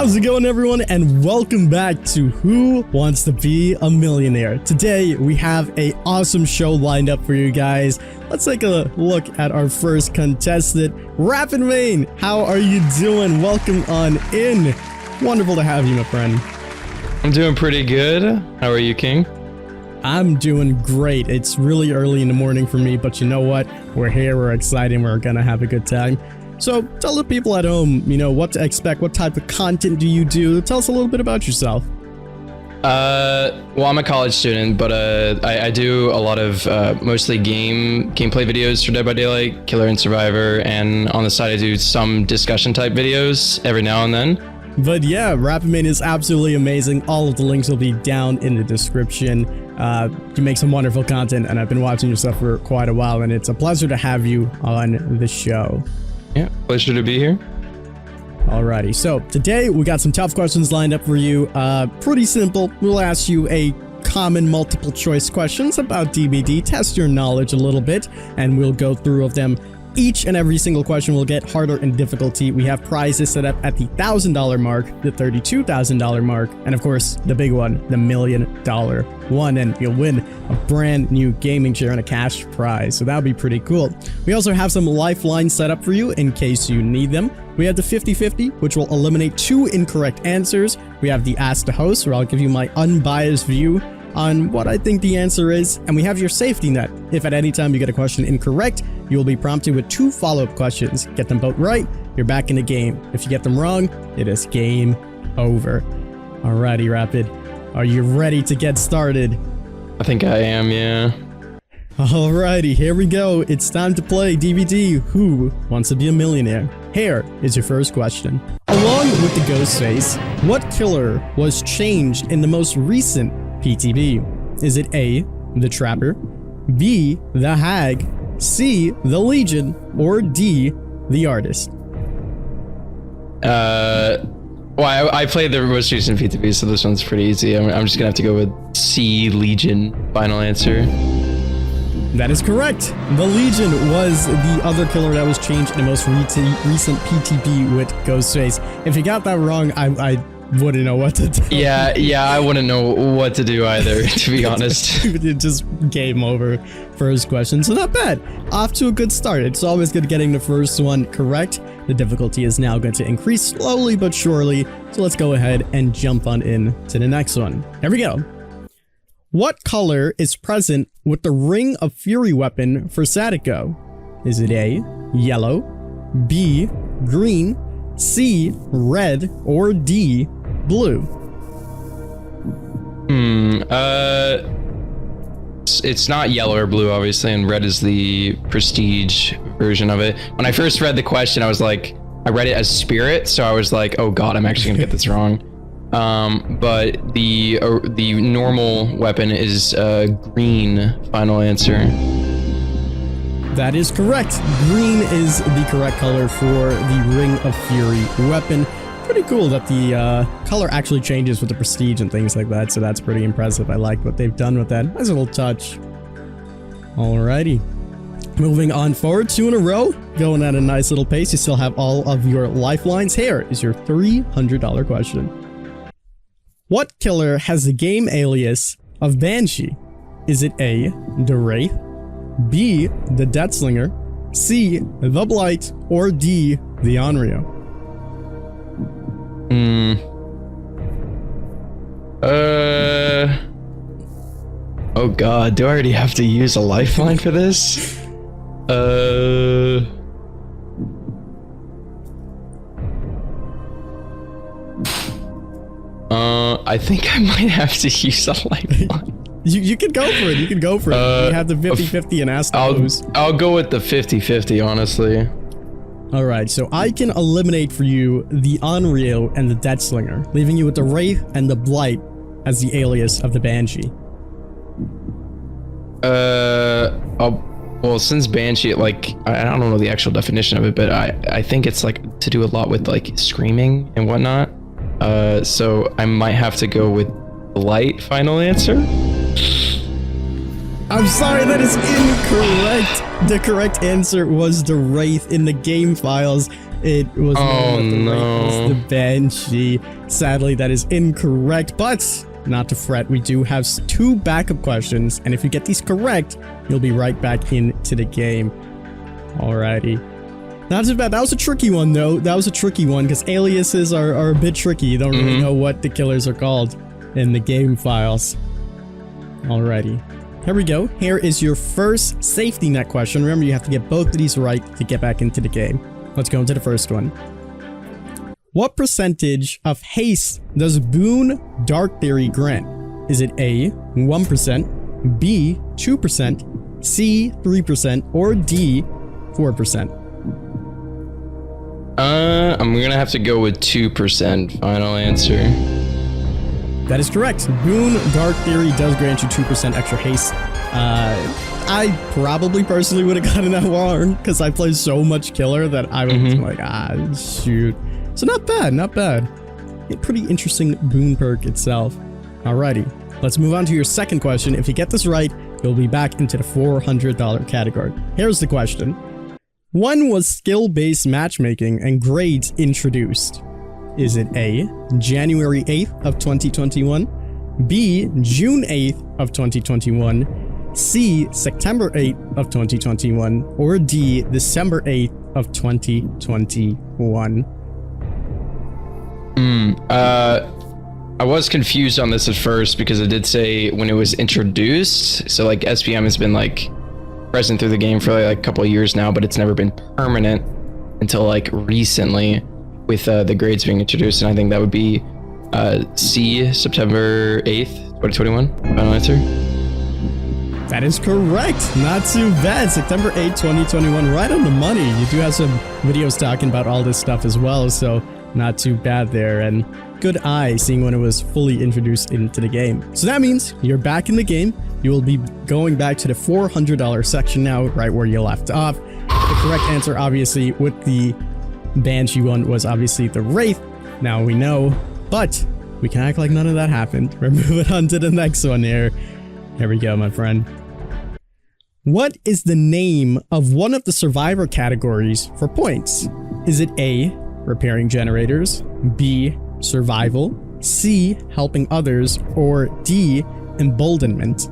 How's it going, everyone, and welcome back to Who Wants to Be a Millionaire. Today we have a awesome show lined up for you guys. Let's take a look at our first contestant, Rapid Main. How are you doing? Welcome on in. Wonderful to have you, my friend. I'm doing pretty good. How are you, King? I'm doing great. It's really early in the morning for me, but you know what? We're here, we're excited, we're gonna have a good time. So tell the people at home, what to expect. What type of content do you do? Tell us a little bit about yourself. Well, I'm a college student, but I do a lot of mostly gameplay videos for Dead by Daylight, Killer and Survivor, and on the side I do some discussion type videos every now and then. But yeah, Rapid Main is absolutely amazing. All of the links will be down in the description. You make some wonderful content, and I've been watching your stuff for quite a while, and it's a pleasure to have you on the show. Yeah, pleasure to be here. Alrighty, so today we got some tough questions lined up for you. Pretty simple. We'll ask you a common multiple choice questions about DBD, test your knowledge a little bit, and we'll go through of them. Each and every single question will get harder in difficulty. We have prizes set up at the $1,000 mark, the $32,000 mark, and of course, the big one, the $1 million one, and you'll win a brand new gaming chair and a cash prize. So that'll be pretty cool. We also have some lifelines set up for you in case you need them. We have the 50-50, which will eliminate 2 incorrect answers. We have the Ask the Host, where I'll give you my unbiased view on what I think the answer is, and we have your safety net. If at any time you get a question incorrect, you will be prompted with 2 follow-up questions. Get them both right, you're back in the game. If you get them wrong, it is game over. Alrighty, Rapid. Are you ready to get started? I think I am, yeah. Alrighty, here we go. It's time to play DVD Who Wants to Be a Millionaire. Here is your first question. Along with the ghost face, what killer was changed in the most recent PTB? Is it A, the Trapper, B, the Hag, C, the Legion, or D, the Artist? Well, I played the most recent PTB, so this one's pretty easy. I'm just gonna have to go with C, Legion. Final answer. That is correct. The Legion was the other killer that was changed in the most recent PTB with Ghostface. If you got that wrong, I wouldn't know what to do. Yeah, I wouldn't know what to do either, to be honest. It just game over first question, so not bad. Off to a good start. It's always good getting the first one correct. The difficulty is now going to increase slowly but surely, so let's go ahead and jump on in to the next one. Here we go. What color is present with the Ring of Fury weapon for Sadako? Is it A, yellow, B, green, C, red, or D, blue? It's not yellow or blue, obviously, and red is the prestige version of it. When I first read the question, I was like, I read it as spirit, so I was like, oh god, I'm actually gonna get this wrong. But the normal weapon is green. Final answer. That is correct. Green is the correct color for the Ring of Fury weapon. Pretty cool that the color actually changes with the prestige and things like that, so that's pretty impressive. I like what they've done with that. Nice little touch. Alrighty. Moving on forward, 2 in a row. Going at a nice little pace. You still have all of your lifelines. Here is your $300 question. What killer has the game alias of Banshee? Is it A, the Wraith, B, the Deathslinger, C, the Blight, or D, the Onryo? Oh god, do I already have to use a lifeline for this? I think I might have to use a lifeline. You can go for it. You can go for it. You have the 50-50 and ask the host. I'll go with the 50-50, honestly. Alright, so I can eliminate for you the Onryo and the Deathslinger, leaving you with the Wraith and the Blight as the alias of the Banshee. Well, since Banshee, like, I don't know the actual definition of it, but I think it's like to do a lot with like screaming and whatnot. So I might have to go with Blight. Final answer. I'm sorry, that is incorrect. The correct answer was the Wraith in the game files. It was Oh, the no. Wraith, the Banshee. Sadly, that is incorrect, but not to fret. We do have 2 backup questions, and if you get these correct, you'll be right back into the game. Alrighty. Not too bad. That was a tricky one, though. That was a tricky one, because aliases are a bit tricky. You don't really know what the killers are called in the game files. Alrighty. Here we go. Here is your first safety net question. Remember, you have to get both of these right to get back into the game. Let's go into the first one. What percentage of haste does Boon Dark Theory grant? Is it A, 1%, B, 2%, C, 3%, or D, 4%? I'm gonna have to go with 2%. Final answer. That is correct. Boon Dark Theory does grant you 2% extra haste. I probably personally would have gotten that wrong because I play so much killer that I was like, shoot. So not bad, not bad. A pretty interesting boon perk itself. Alrighty, let's move on to your second question. If you get this right, you'll be back into the $400 category. Here's the question. When was skill-based matchmaking and grades introduced? Is it A, January 8th of 2021, B, June 8th of 2021, C, September 8th of 2021, or D, December 8th of 2021? I was confused on this at first because it did say when it was introduced. So like SPM has been like present through the game for like a couple of years now, but it's never been permanent until like recently with the grades being introduced. And I think that would be C, September 8th, 2021. Final answer. That is correct. Not too bad. September 8th, 2021. Right on the money. You do have some videos talking about all this stuff as well, so not too bad there. And good eye seeing when it was fully introduced into the game. So that means you're back in the game. You will be going back to the $400 section now, right where you left off. The correct answer, obviously, with the Banshee one was obviously the Wraith. Now we know, but we can act like none of that happened. We're moving on to the next one here. Here we go, my friend. What is the name of one of the survivor categories for points? Is it A, repairing generators, B, survival, C, helping others, or D, emboldenment?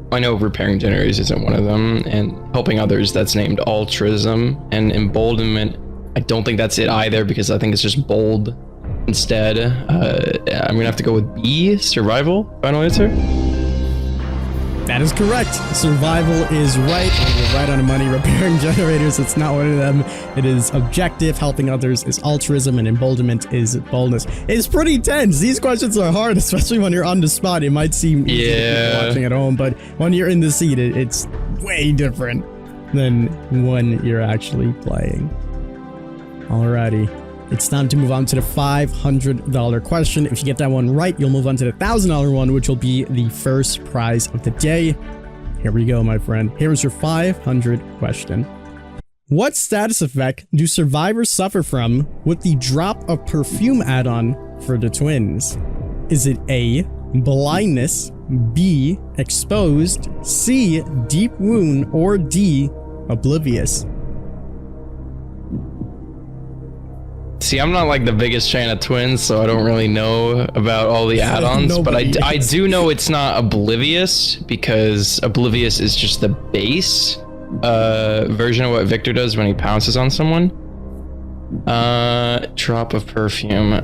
I know repairing generators isn't one of them, and helping others, that's named altruism, and emboldenment, I don't think that's it either because I think it's just bold instead. I'm gonna have to go with B, survival. Final answer. That is correct. Survival is right. You're right on the money. Repairing generators, it's not one of them. It is objective. Helping others is altruism, and emboldenment is boldness. It's pretty tense. These questions are hard, especially when you're on the spot. It might seem easy watching at home, but when you're in the seat, it's way different than when you're actually playing. Alrighty. It's time to move on to the $500 question. If you get that one right, you'll move on to the $1,000 one, which will be the first prize of the day. Here we go, my friend. Here's your 500 question. What status effect do survivors suffer from with the drop of perfume add-on for the twins? Is it A, blindness, B, exposed, C, deep wound, or D, oblivious? See, I'm not like the biggest fan of twins, so I don't really know about all the add-ons, but I do know it's not oblivious because oblivious is just the base version of what Victor does when he pounces on someone. Drop of perfume.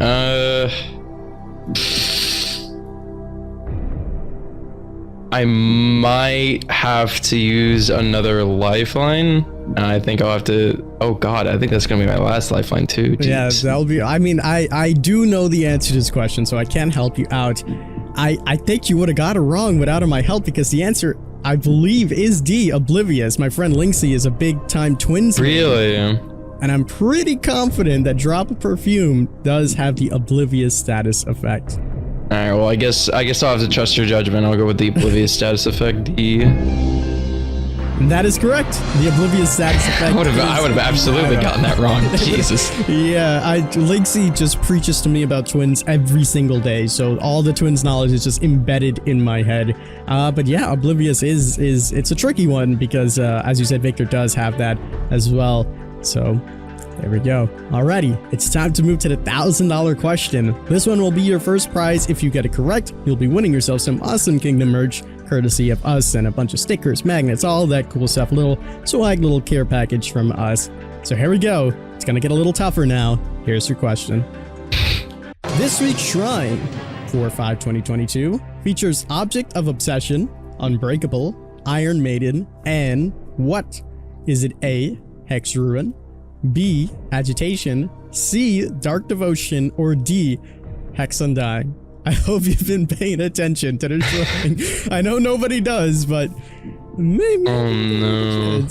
I might have to use another lifeline. I think I'll have to. Oh God, I think that's gonna be my last lifeline too. Jeez. Yeah, that'll be. I mean, I do know the answer to this question, so I can help you out. I think you would have got it wrong without my help because the answer, I believe, is D, oblivious. My friend Linksy is a big-time twins. Really? And I'm pretty confident that drop of perfume does have the oblivious status effect. All right. Well, I guess I'll have to trust your judgment. I'll go with the oblivious status effect D. That is correct. The oblivious status effect. I would have absolutely gotten that wrong. Jesus. Yeah, Linksy just preaches to me about twins every single day, so all the twins knowledge is just embedded in my head. But yeah, oblivious it's a tricky one because as you said, Victor does have that as well. So there we go. Alrighty, it's time to move to the $1,000 question. This one will be your first prize. If you get it correct, you'll be winning yourself some awesome Kingdom merch, courtesy of us, and a bunch of stickers, magnets, all that cool stuff. Little swag, little care package from us. So here we go. It's gonna get a little tougher now. Here's your question. This week's shrine for 5/2022 features Object of Obsession, Unbreakable, Iron Maiden, and what? Is it A, Hex Ruin, B, Agitation, C, Dark Devotion, or D, Hex Undying? I hope you've been paying attention to the shrine. I know nobody does, but maybe. Oh no.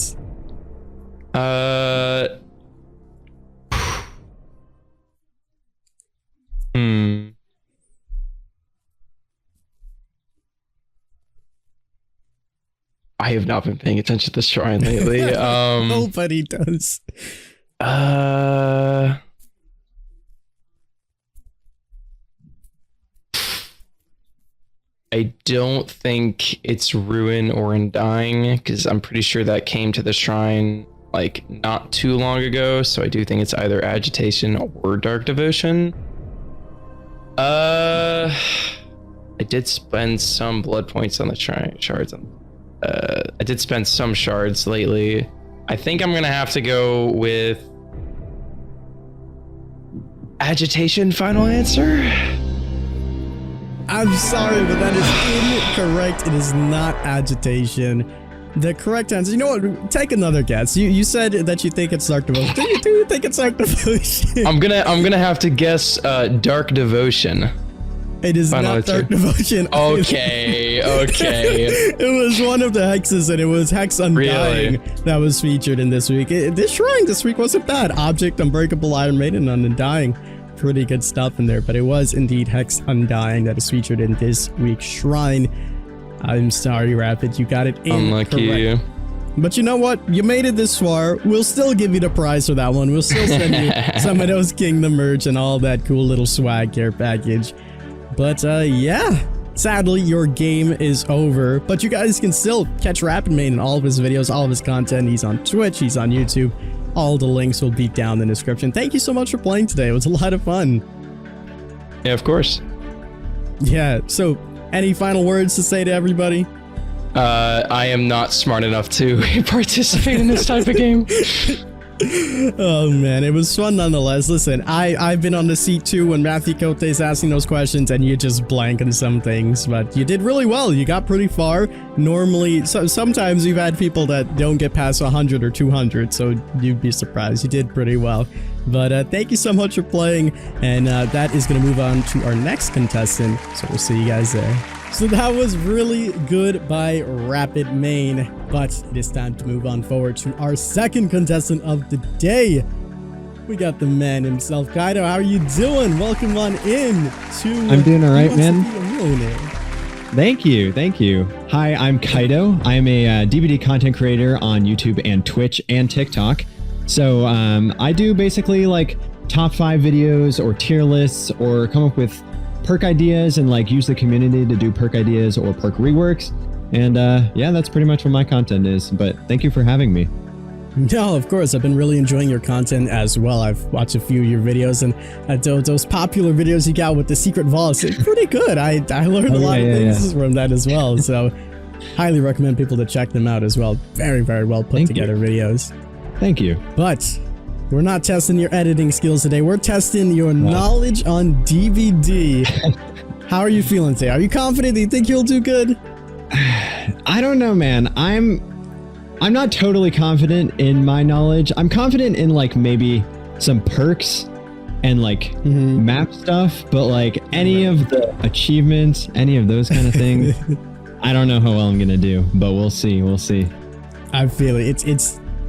I have not been paying attention to the shrine lately. Nobody does. I don't think it's Ruin or Undying, because I'm pretty sure that came to the shrine like not too long ago, so I do think it's either Agitation or Dark Devotion. I did spend some blood points on the shards. I did spend some shards lately. I think I'm gonna have to go with Agitation. Final answer? I'm sorry, but that is incorrect. It is not Agitation. The correct answer, you know what? Take another guess. You said that you think it's Dark Devotion. Do you think it's Dark Devotion? I'm gonna have to guess Dark Devotion. It is Final not answer. Dark Devotion. Okay. It was one of the hexes, and it was Hex Undying that was featured in this week. This shrine this week wasn't bad. Object, Unbreakable, Iron Maiden, and Undying. Pretty good stuff in there, but it was indeed Hex Undying that is featured in this week's shrine. I'm sorry, Rapid, you got it Unlucky. incorrect. But you know what? You made it this far. We'll still give you the prize for that one. We'll still send you some of those Kingdom merch and all that cool little swag care package. But yeah, sadly your game is over, but you guys can still catch Rapid Main in all of his videos, all of his content. He's on Twitch, he's on YouTube. All the links will be down in the description. Thank you so much for playing today. It was a lot of fun. Yeah, of course. Yeah, so any final words to say to everybody? I am not smart enough to participate in this type of game. Oh man, it was fun nonetheless. Listen, I've been on the seat too when Matthew Cote's asking those questions and you just blank on some things, but you did really well. You got pretty far. Normally, sometimes we've had people that don't get past 100 or 200, so you'd be surprised. You did pretty well. But thank you so much for playing, and that is going to move on to our next contestant, so we'll see you guys there. So that was really good by Rapid Main, but it is time to move on forward to our second contestant of the day. We got the man himself, Kaido. How are you doing? Welcome on in to... I'm doing all right, man. Thank you. Hi, I'm Kaido. I'm a DVD content creator on YouTube and Twitch and TikTok. So I do basically like top 5 videos or tier lists or come up with perk ideas and like use the community to do perk ideas or perk reworks. And yeah, that's pretty much what my content is. But thank you for having me. No, of course. I've been really enjoying your content as well. I've watched a few of your videos, and those popular videos you got with the secret vaults, it's pretty good. I learned a lot of things from that as well. So highly recommend people to check them out as well. Very, very well put together videos. Thank you. But we're not testing your editing skills today. We're testing your knowledge on DVD. How are you feeling today? Are you confident? Do you think you'll do good? I don't know, man. I'm not totally confident in my knowledge. I'm confident in like maybe some perks and like map stuff, but like any of the achievements, any of those kind of things, I don't know how well I'm gonna do, but we'll see. I feel it.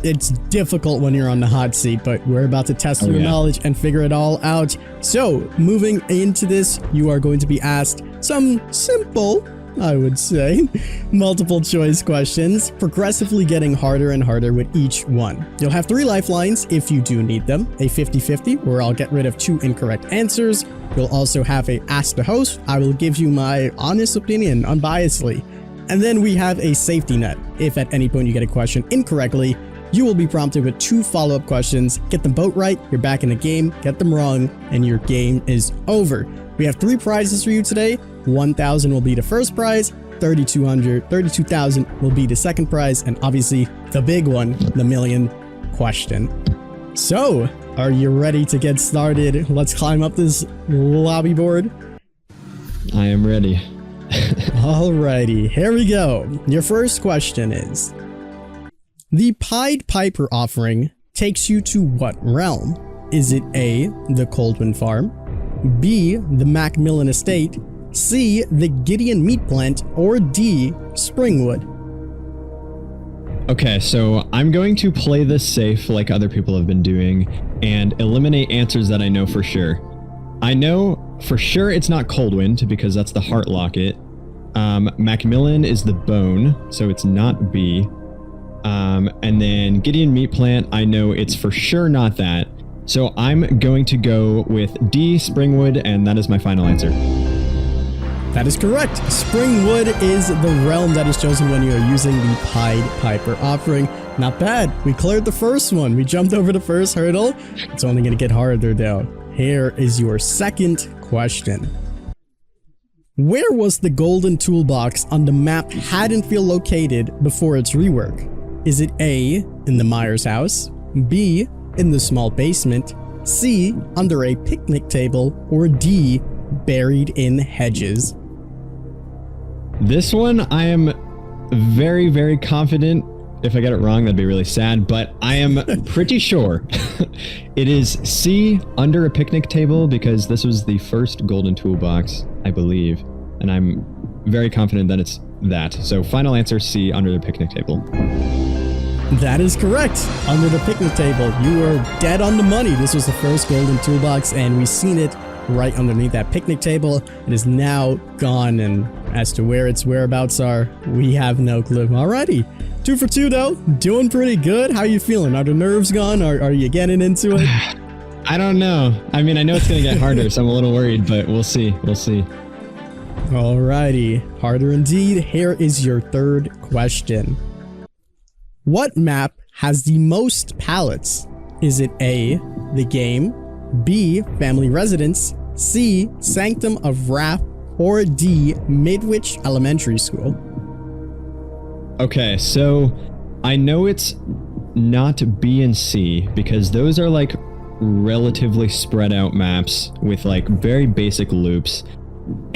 It's difficult when you're on the hot seat, but we're about to test your knowledge and figure it all out. So moving into this, you are going to be asked some simple I would say. Multiple choice questions, progressively getting harder and harder with each one. You'll have 3 lifelines if you do need them, a 50-50 where I'll get rid of 2 incorrect answers. You'll also have a Ask the Host. I will give you my honest opinion unbiasedly. And then we have a safety net. If at any point you get a question incorrectly, you will be prompted with 2 follow-up questions. Get them both right, you're back in the game. Get them wrong, and your game is over. We have 3 prizes for you today. 1,000 will be the first prize, 32,000 will be the second prize, and obviously the big one, the million question. So, are you ready to get started? Let's climb up this lobby board. I am ready. Alrighty, here we go. Your first question is, the Pied Piper offering takes you to what realm? Is it A, the Coldwind Farm, B, the Macmillan Estate, C, the Gideon Meat Plant, or D, Springwood? Okay, so I'm going to play this safe like other people have been doing and eliminate answers that I know for sure. I know for sure it's not Coldwind because that's the Heart Locket. Macmillan is the Bone, so it's not B. And then Gideon Meat Plant, I know it's for sure not that. So I'm going to go with D, Springwood, and that is my final answer. That is correct. Springwood is the realm that is chosen when you are using the Pied Piper offering. Not bad. We cleared the first one. We jumped over the first hurdle. It's only going to get harder though. Here is your second question. Where was the golden toolbox on the map Haddonfield located before its rework? Is it A, in the Myers house, B, in the small basement, C, under a picnic table, or D, buried in hedges? This one, I am very, very confident. If I get it wrong, that'd be really sad, but I am pretty sure it is C, under a picnic table, because this was the first golden toolbox, I believe, and I'm very confident that it's that. So final answer, C, under the picnic table. That is correct. Under the picnic table. You were dead on the money. This was the first golden toolbox, and we've seen it right underneath that picnic table. It is now gone, and as to where its whereabouts are, we have no clue. Alrighty. 2 for 2 though. Doing pretty good. How are you feeling? Are the nerves gone? Are you getting into it? I don't know. I mean, I know it's going to get harder, so I'm a little worried, but we'll see. We'll see. Alrighty. Harder indeed. Here is your third question. What map has the most pallets? Is it A, the game, B, family residence, C, Sanctum of Wrath, or D, Midwich Elementary School? Okay, so I know it's not B and C because those are like relatively spread out maps with like very basic loops.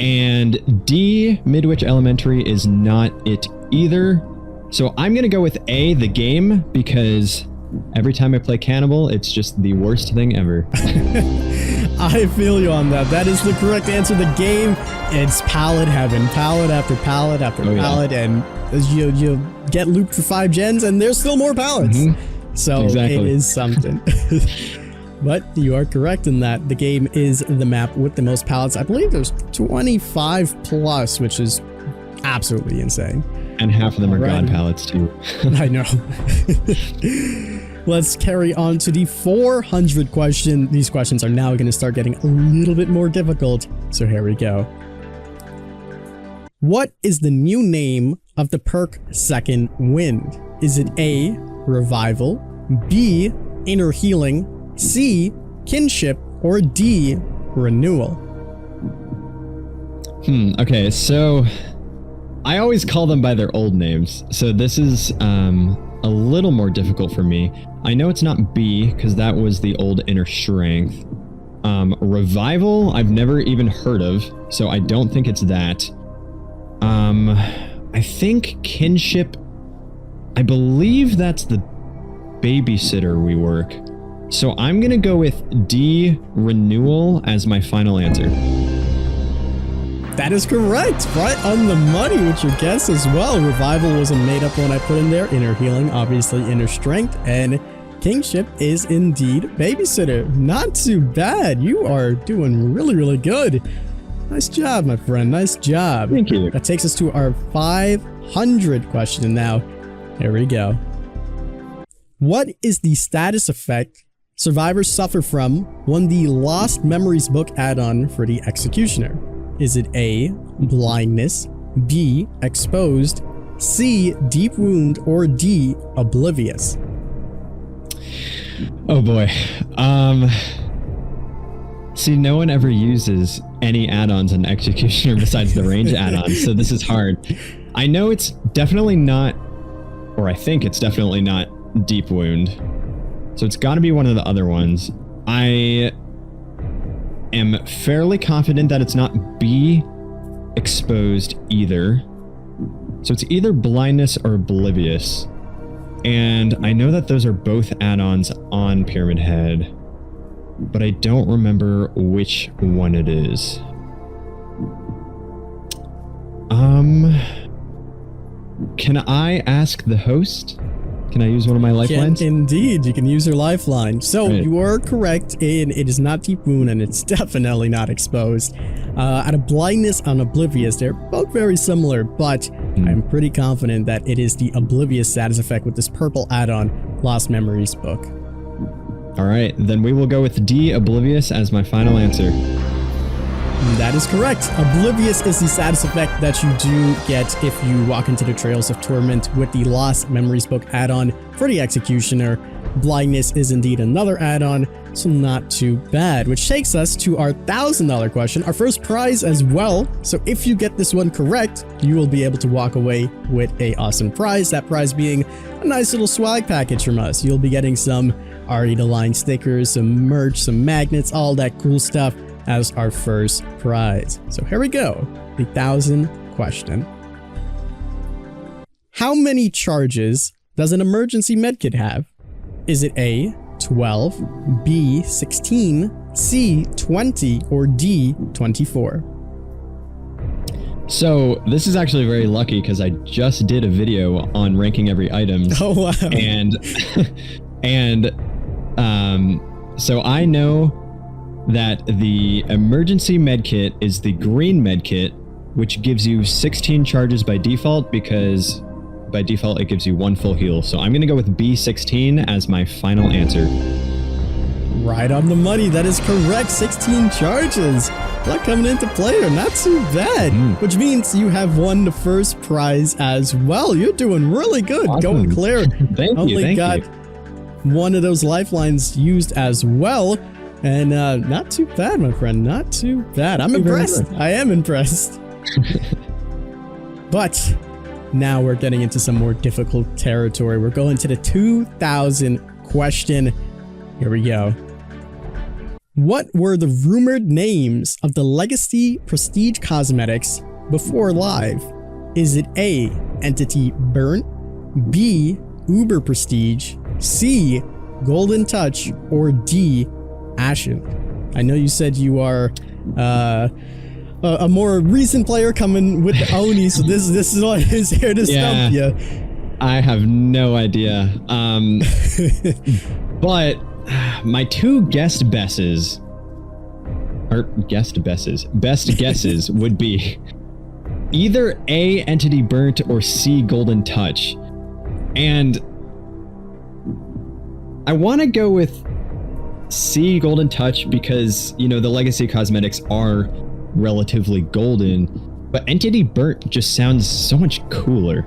And D, Midwich Elementary, is not it either. So I'm going to go with A, the game, because every time I play Cannibal, it's just the worst thing ever. I feel you on that. That is the correct answer. The game, it's pallet heaven. Pallet after pallet after pallet. And you get looped for 5 gens and there's still more pallets. So exactly. It is something. But you are correct in that the game is the map with the most pallets. I believe there's 25 plus, which is absolutely insane. And half of them are god pallets too. I know. Let's carry on to the 400 question. These questions are now going to start getting a little bit more difficult. So here we go. What is the new name of the perk Second Wind? Is it A, Revival, B, Inner Healing, C, Kinship, or D, Renewal? Okay, so I always call them by their old names, so this is a little more difficult for me. I know it's not B, because that was the old Inner Strength. Revival, I've never even heard of, so I don't think it's that. I think Kinship, I believe that's the babysitter we work. So I'm going to go with D, Renewal, as my final answer. That is correct. Right on the money with your guess as well. Revival was a made-up one I put in there. Inner Healing, obviously Inner Strength, and Kingship is indeed Babysitter. Not too bad. You are doing really, really good. Nice job, my friend. Nice job. Thank you. That takes us to our 500 question now. Here we go. What is the status effect survivors suffer from when the Lost Memories book add-on for the Executioner? Is it A, blindness, B, exposed, C, deep wound, or D, oblivious? Oh boy. See, no one ever uses any add-ons on Executioner besides the range add-on, so this is hard. I know it's definitely not, or I think it's definitely not deep wound. So it's got to be one of the other ones. I am fairly confident that it's not B, exposed either. So it's either blindness or oblivious. And I know that those are both add-ons on Pyramid Head, but I don't remember which one it is. Can I ask the host? Can I use one of my lifelines? Indeed, you can use your lifeline. So Right. you are correct, and it is not deep wound, and it's definitely not exposed. Out of blindness and oblivious, they're both very similar, but I'm pretty confident that it is the oblivious status effect with this purple add-on, Lost Memories book. All right, then we will go with D, oblivious, as my final answer. That is correct. Oblivious is the status effect that you do get if you walk into the Trails of Torment with the Lost Memories book add-on for the Executioner. Blindness is indeed another add-on, so not too bad. Which takes us to our $1,000 question, our first prize as well. So if you get this one correct, you will be able to walk away with a awesome prize. That prize being a nice little swag package from us. You'll be getting some RE The Line stickers, some merch, some magnets, all that cool stuff as our first prize. So here we go, the 1,000 question. How many charges does an emergency medkit have? Is it A, 12, B, 16, C, 20, or D, 24? So this is actually very lucky because I just did a video on ranking every item. Oh, wow. And so I know that the emergency medkit is the green medkit, which gives you 16 charges by default, because by default it gives you 1 full heal. So I'm going to go with B16 as my final answer. Right on the money. That is correct. 16 charges. Luck coming into play here. Not too bad. Which means you have won the first prize as well. You're doing really good. Awesome. Going clear. Thank you. Only got one of those lifelines used as well. And not too bad, my friend. Not too bad. I'm impressed. I am impressed. But now we're getting into some more difficult territory. We're going to the 2,000 question. Here we go. What were the rumored names of the Legacy Prestige cosmetics before live? Is it A, Entity Burnt, B, Uber Prestige, C, Golden Touch, or D, Ashen? I know you said you are a more recent player coming with the Oni, so this is what is here to stump you. I have no idea. But my two best guesses would be either A, Entity Burnt, or C, Golden Touch. And I want to go with C, Golden Touch, because, you know, the Legacy cosmetics are relatively golden, but Entity Burnt just sounds so much cooler.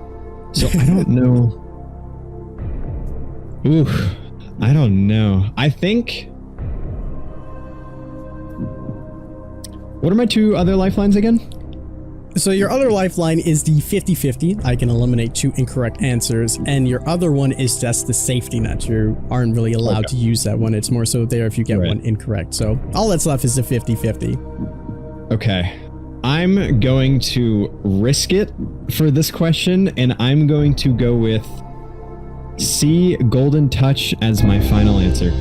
So I don't know. Ooh, I don't know. I think... What are my two other lifelines again? So your other lifeline is the 50-50. I can eliminate 2 incorrect answers. And your other one is just the safety net. You aren't really allowed to use that one. It's more so there if you get one incorrect. So all that's left is the 50-50. Okay. I'm going to risk it for this question, and I'm going to go with C, Golden Touch, as my final answer.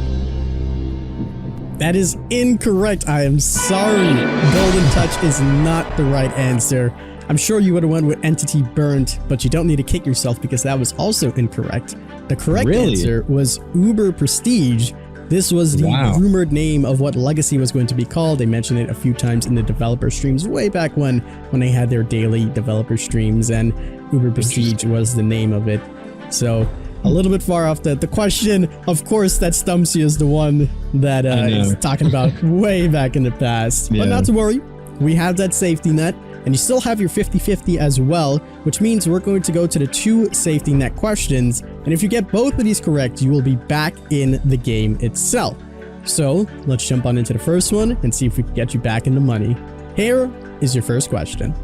That is incorrect. I am sorry. Golden Touch is not the right answer. I'm sure you would have went with Entity Burnt, but you don't need to kick yourself because that was also incorrect. The correct answer was Uber Prestige, This was the Wow. rumored name of what Legacy was going to be called. They mentioned it a few times in the developer streams way back when they had their daily developer streams, and Uber Prestige was the name of it. So a little bit far off the question, of course, that stumps you is the one that is talking about way back in the past. Yeah. But not to worry, we have that safety net, and you still have your 50-50 as well, which means we're going to go to the 2 safety net questions, and if you get both of these correct, you will be back in the game itself. So let's jump on into the first one and see if we can get you back in the money. Here is your first question.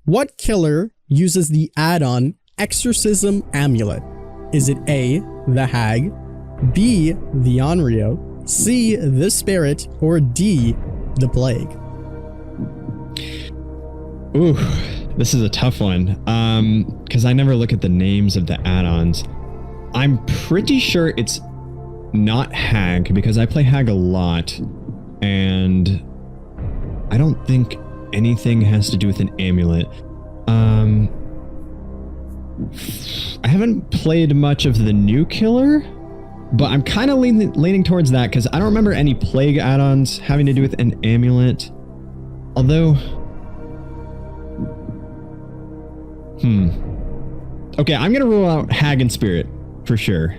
What killer uses the add-on Exorcism Amulet? Is it A, the Hag, B, the Onryo, C, the Spirit, or D, the Plague? Ooh, this is a tough one. Because I never look at the names of the add-ons. I'm pretty sure it's not Hag, because I play Hag a lot, and I don't think anything has to do with an amulet. I haven't played much of the new killer, but I'm kind of leaning towards that, because I don't remember any plague add-ons having to do with an amulet. Although... Okay, I'm gonna rule out Hag and Spirit for sure.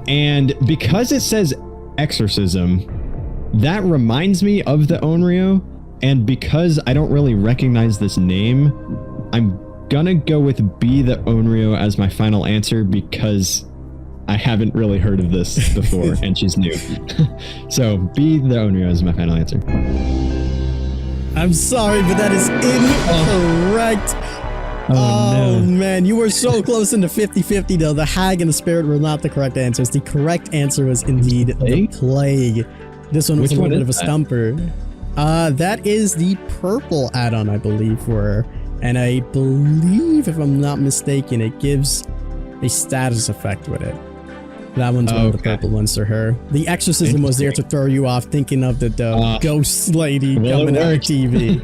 And because it says Exorcism, that reminds me of the Onryo, and because I don't really recognize this name, I'm gonna go with B, the Onryo, as my final answer, because I haven't really heard of this before and she's new. So B, the Onryo, is my final answer. I'm sorry, but that is incorrect. Oh, no. Man, you were so close into 50-50 though. The Hag and the Spirit were not the correct answers. The correct answer was indeed the Plague. This one was a little bit of a stumper. That is the purple add-on, I believe, for her. And I believe, if I'm not mistaken, it gives a status effect with it. That one's one of the purple ones for her. The Exorcism was there to throw you off, thinking of the ghost lady coming out of TV.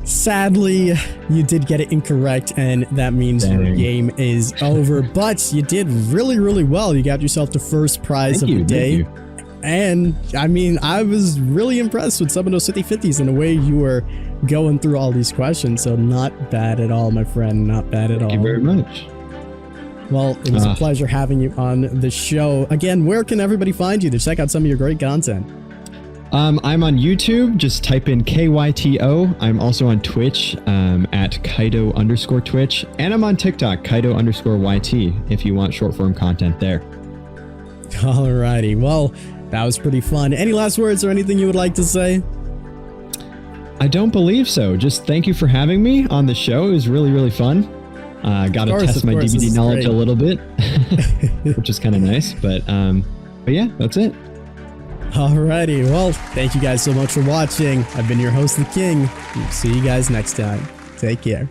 Sadly, you did get it incorrect, and that means your game is over. But you did really, really well. You got yourself the first prize of the day. And, I mean, I was really impressed with some of those 50-50s and the way you were going through all these questions. So not bad at all, my friend. Not bad at all. Thank you very much. Well, it was a pleasure having you on the show. Again, where can everybody find you to check out some of your great content? I'm on YouTube. Just type in KYTO. I'm also on Twitch at Kaido_Twitch. And I'm on TikTok, Kaido_YT, if you want short form content there. Alrighty. Well, that was pretty fun. Any last words or anything you would like to say? I don't believe so. Just thank you for having me on the show. It was really, really fun. Got to test my DVD knowledge a little bit, which is kind of nice. But yeah, that's it. Alrighty, well, thank you guys so much for watching. I've been your host, The King. See you guys next time. Take care.